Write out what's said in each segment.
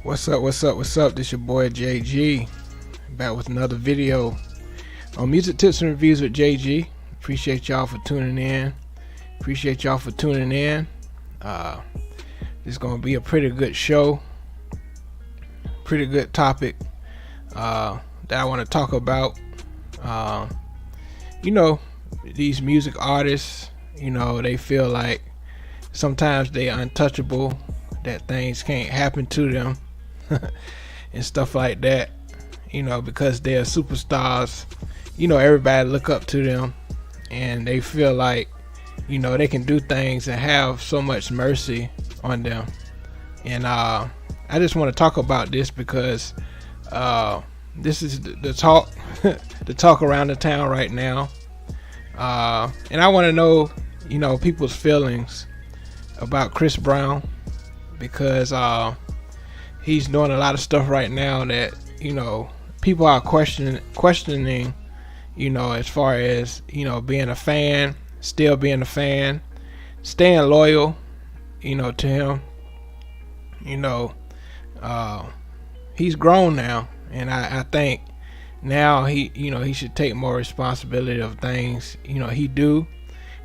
What's up? What's up? What's up? This your boy JG, back with another video on music tips and reviews with JG. Appreciate y'all for tuning in. It's gonna be a pretty good show, pretty good topic that I want to talk about. These music artists, they feel like sometimes they are untouchable, that things can't happen to them and stuff like that, because they're superstars. Everybody look up to them and they feel like, they can do things and have so much mercy on them. And I just want to talk about this because this is the talk the talk around the town right now. And I want to know, people's feelings about Chris Brown, because he's doing a lot of stuff right now that people are questioning, as far as being a fan, still being a fan, staying loyal, to him. He's grown now, and I think now he should take more responsibility of things he do,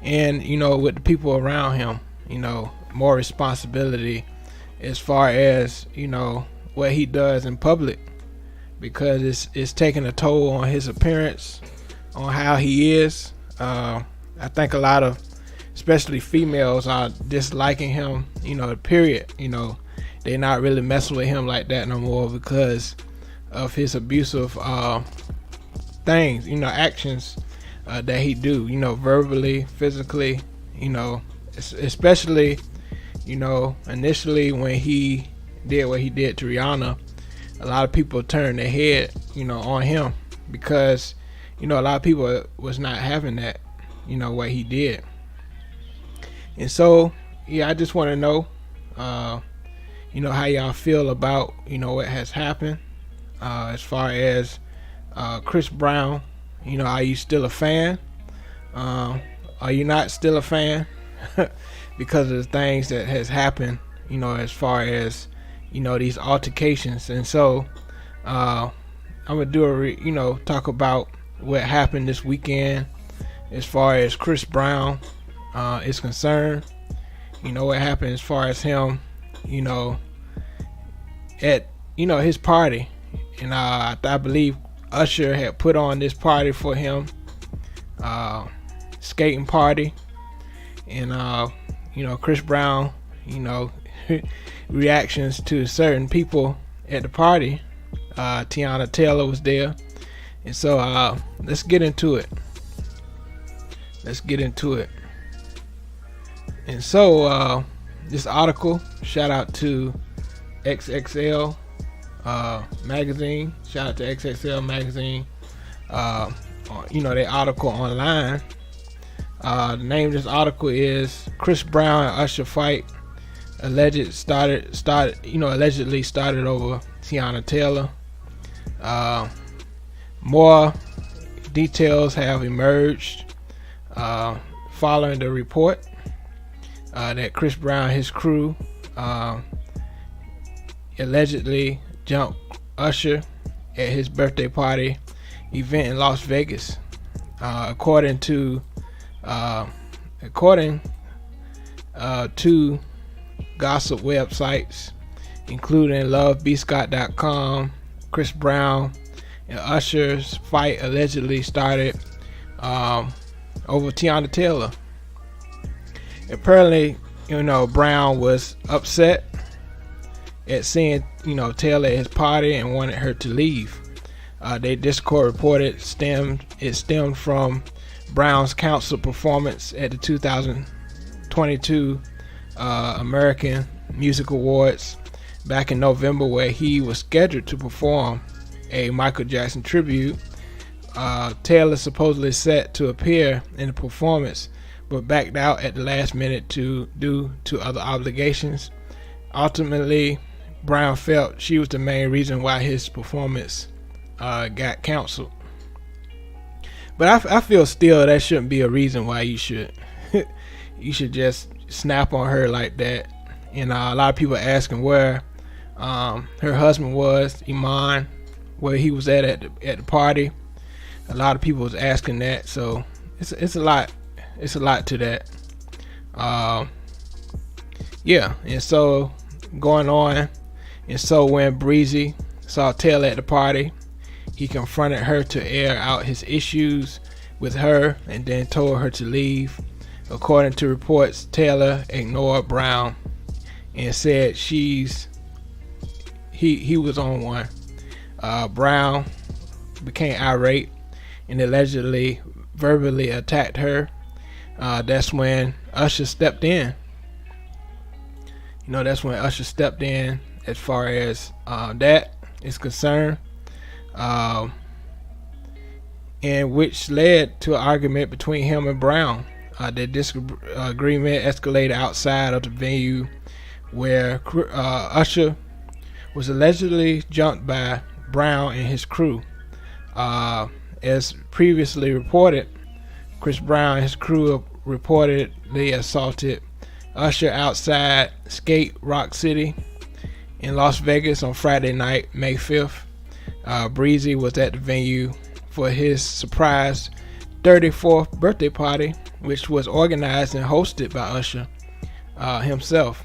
and with the people around him, more responsibility as far as what he does in public, because it's taking a toll on his appearance, on how he is. I think a lot of, especially females, are disliking him, period. They're not really messing with him like that no more because of his abusive things, actions that he do, verbally, physically, especially, initially when he did what he did to Rihanna. A lot of people turned their head, on him, because a lot of people was not having that, what he did. And so, I just want to know, how y'all feel about, what has happened, as far as Chris Brown. Are you still a fan? Are you not still a fan? Because of the things that has happened, as far as, these altercations. And so, I'm gonna do talk about what happened this weekend as far as Chris Brown is concerned. What happened as far as him, at his party, and I believe Usher had put on this party for him, skating party, and Chris Brown, reactions to certain people at the party. Tiana Taylor was there, and so let's get into it. And so this article, shout out to XXL magazine. Shout out to XXL magazine. Their article online. The name of this article is "Chris Brown and Usher Fight Allegedly started over Tiana Taylor." More details have emerged following the report that Chris Brown and his crew allegedly jumped Usher at his birthday party event in Las Vegas. According to gossip websites, including lovebscott.com, Chris Brown and Usher's fight allegedly started over Tiana Taylor. Apparently, Brown was upset at seeing Taylor at his party and wanted her to leave. Their Discord reported it stemmed from Brown's council performance at the 2022 American Music Awards back in November, where he was scheduled to perform a Michael Jackson tribute. Taylor supposedly set to appear in the performance, but backed out at the last minute due to other obligations. Ultimately, Brown felt she was the main reason why his performance got canceled. But I feel still that shouldn't be a reason why you should just snap on her like that. And a lot of people are asking where her husband was, Iman, where he was at the party. A lot of people was asking that, so it's a lot. It's a lot to that. Yeah, and so going on, and so when Breezy saw Taylor at the party, he confronted her to air out his issues with her, and then told her to leave. According to reports, Taylor ignored Brown and said he was on one. Brown became irate and allegedly verbally attacked her. That's when Usher stepped in. That's when Usher stepped in as far as that is concerned. And which led to an argument between him and Brown. The disagreement escalated outside of the venue, where Usher was allegedly jumped by Brown and his crew. As previously reported, Chris Brown and his crew reportedly assaulted Usher outside Skate Rock City in Las Vegas on Friday night, May 5th. Breezy was at the venue for his surprise 34th birthday party, which was organized and hosted by Usher himself.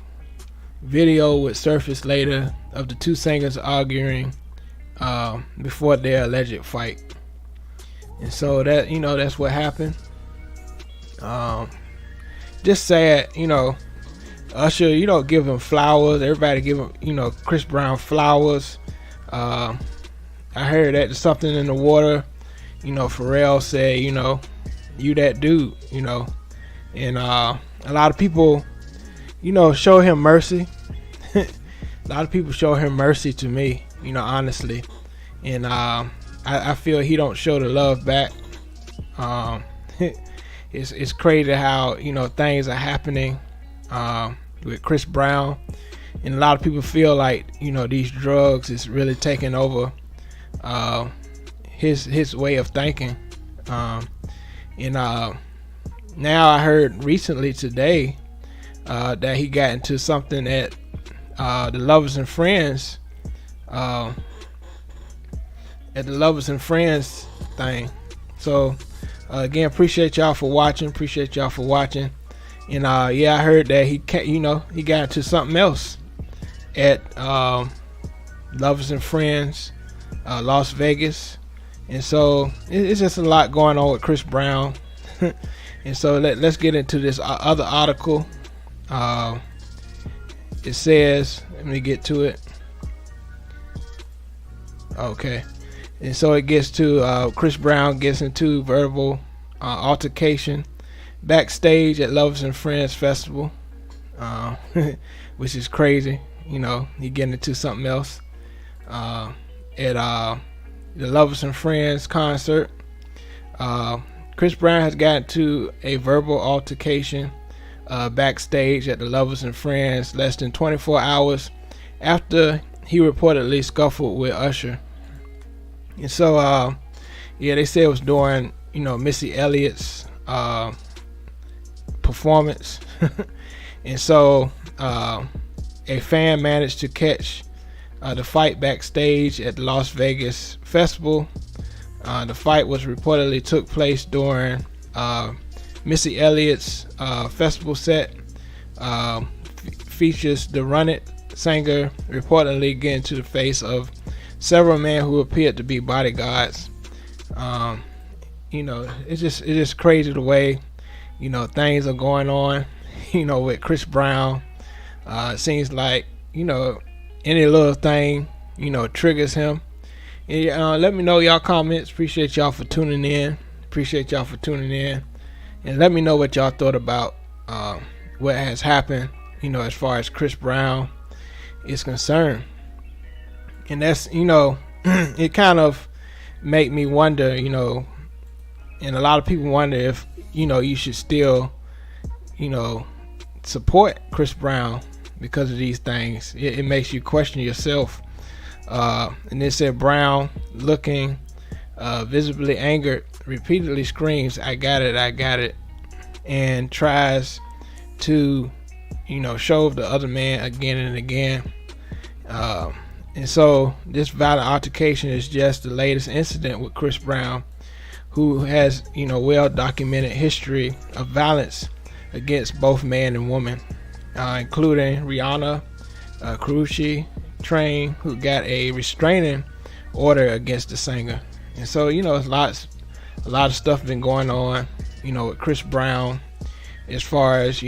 Video would surface later of the two singers arguing before their alleged fight. And so that's what happened. Just sad, Usher, give him flowers. Everybody give him, Chris Brown flowers. I heard that there's something in the water. Pharrell said, you that dude, and a lot of people, show him mercy. A lot of people show him mercy to me, honestly, and I feel he don't show the love back. It's crazy how things are happening with Chris Brown, and a lot of people feel like these drugs is really taking over his way of thinking. And now I heard recently today that he got into something at the Lovers and Friends, at the Lovers and Friends thing. So again, appreciate y'all for watching. And I heard that he got into something else at Lovers and Friends, Las Vegas. And so it's just a lot going on with Chris Brown. And so let's get into this other article. It says, let me get to it. Okay. And so it gets to Chris Brown gets into verbal altercation backstage at Lovers and Friends Festival, which is crazy. He getting into something else at the Lovers and Friends concert. Chris Brown has gotten to a verbal altercation backstage at the Lovers and Friends less than 24 hours after he reportedly scuffled with Usher. And so they say it was during Missy Elliott's performance. And so a fan managed to catch the fight backstage at the Las Vegas festival. The fight was reportedly took place during Missy Elliott's festival set. Features the Run It singer reportedly getting to the face of several men who appeared to be bodyguards. It's just crazy the way things are going on. With Chris Brown, it seems like any little thing triggers him. And let me know y'all comments. Appreciate y'all for tuning in. And let me know what y'all thought about what has happened as far as Chris Brown is concerned. And that's it kind of make me wonder, and a lot of people wonder if you should still support Chris Brown because of these things. It makes you question yourself. And it said Brown, looking visibly angered, repeatedly screams, I got it, and tries to shove the other man again and again. Um, and so this violent altercation is just the latest incident with Chris Brown, who has, well documented history of violence against both man and woman, including Rihanna, Karrueche, Train, who got a restraining order against the singer. And so, it's a lot of stuff been going on, with Chris Brown, as far as,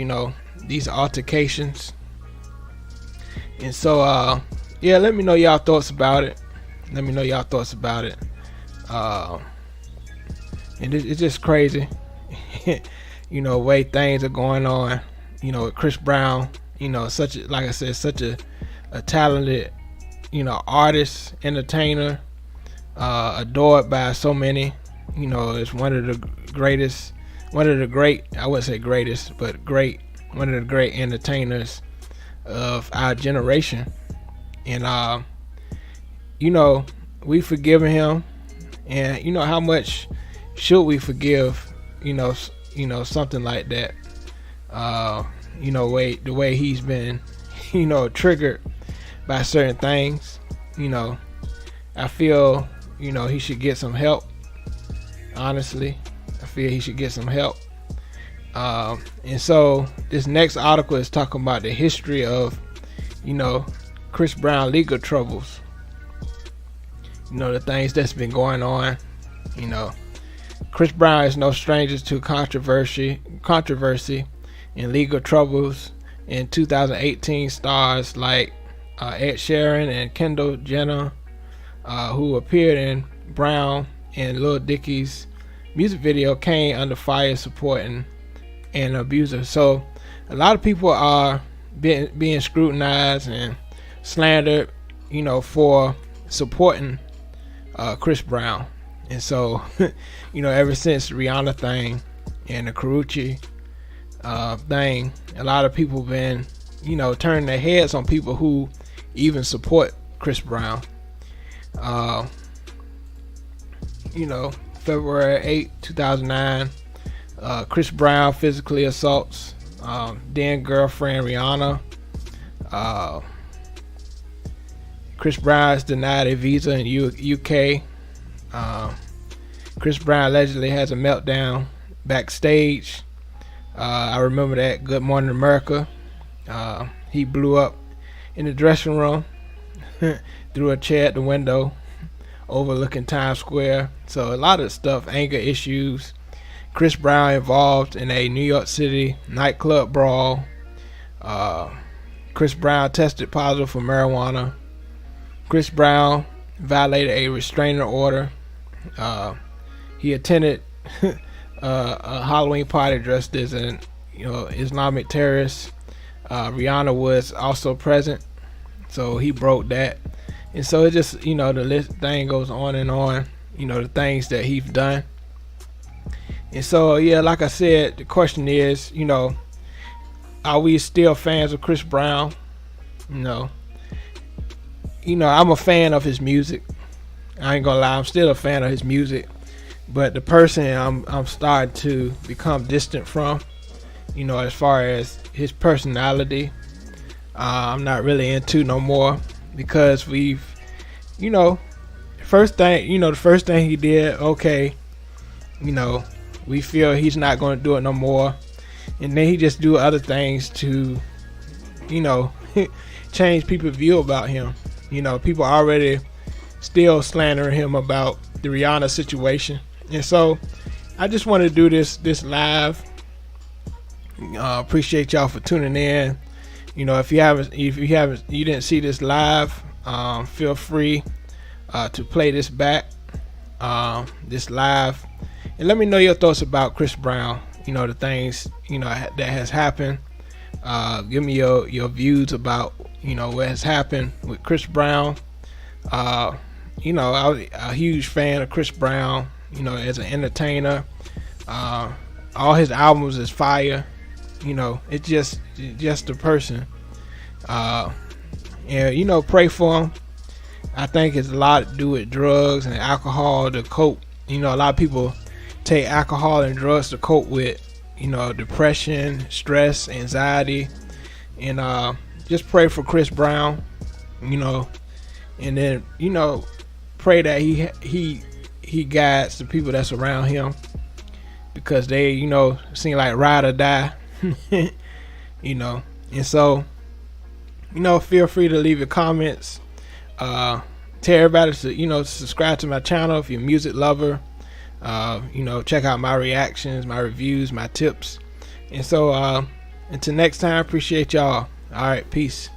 these altercations. And so, let me know y'all thoughts about it. And it's just crazy, way things are going on, with Chris Brown, like I said, such a talented, artist, entertainer, adored by so many, is one of the great, I wouldn't say greatest, but great, one of the great entertainers of our generation. And, we forgiven him, and, how much should we forgive, something like that, the way he's been, triggered by certain things. I feel, he should get some help. Honestly, I feel he should get some help. And so this next article is talking about the history of, Chris Brown legal troubles. The things that's been going on. Chris Brown is no stranger to controversy and legal troubles. In 2018, stars like Ed Sheeran and Kendall Jenner, who appeared in Brown and Lil Dicky's music video, came under fire supporting an abuser. So a lot of people are being scrutinized and slandered, for supporting Chris Brown. And so, ever since the Rihanna thing and the Karrueche thing, a lot of people been, turning their heads on people who even support Chris Brown. February 8, 2009, Chris Brown physically assaults then girlfriend Rihanna. Chris Brown is denied a visa in UK. Chris Brown allegedly has a meltdown backstage. I remember that. Good Morning America. He blew up in the dressing room, threw a chair at the window overlooking Times Square. So a lot of stuff, anger issues. Chris Brown involved in a New York City nightclub brawl. Chris Brown tested positive for marijuana. Chris Brown violated a restraining order. He attended a Halloween party dressed as an Islamic terrorist. Rihanna was also present, so he broke that. And so it just, the list thing goes on and on, the things that he's done. And so, like I said, the question is, are we still fans of Chris Brown? I'm a fan of his music. I ain't gonna lie, I'm still a fan of his music. But the person I'm starting to become distant from, as far as his personality, I'm not really into no more, because we've, the first thing he did, okay, we feel he's not going to do it no more, and then he just do other things to, change people's view about him. People already still slandering him about the Rihanna situation, and so I just want to do this live. Appreciate y'all for tuning in. If you didn't see this live, feel free to play this back, this live, and let me know your thoughts about Chris Brown. The things that has happened. Give me your views about what has happened with Chris Brown. I was a huge fan of Chris Brown. As an entertainer, all his albums is fire. It's just a person. And pray for him. I think it's a lot to do with drugs and alcohol to cope. A lot of people take alcohol and drugs to cope with, depression, stress, anxiety, and just pray for Chris Brown. you know, and then, you know, pray that he guides the people that's around him, because they, you know, seem like ride or die. You know, and so, you know, feel free to leave your comments. Tell everybody to, you know, subscribe to my channel if you're a music lover. You know, check out my reactions, my reviews, my tips. And so until next time, appreciate y'all. All right, peace.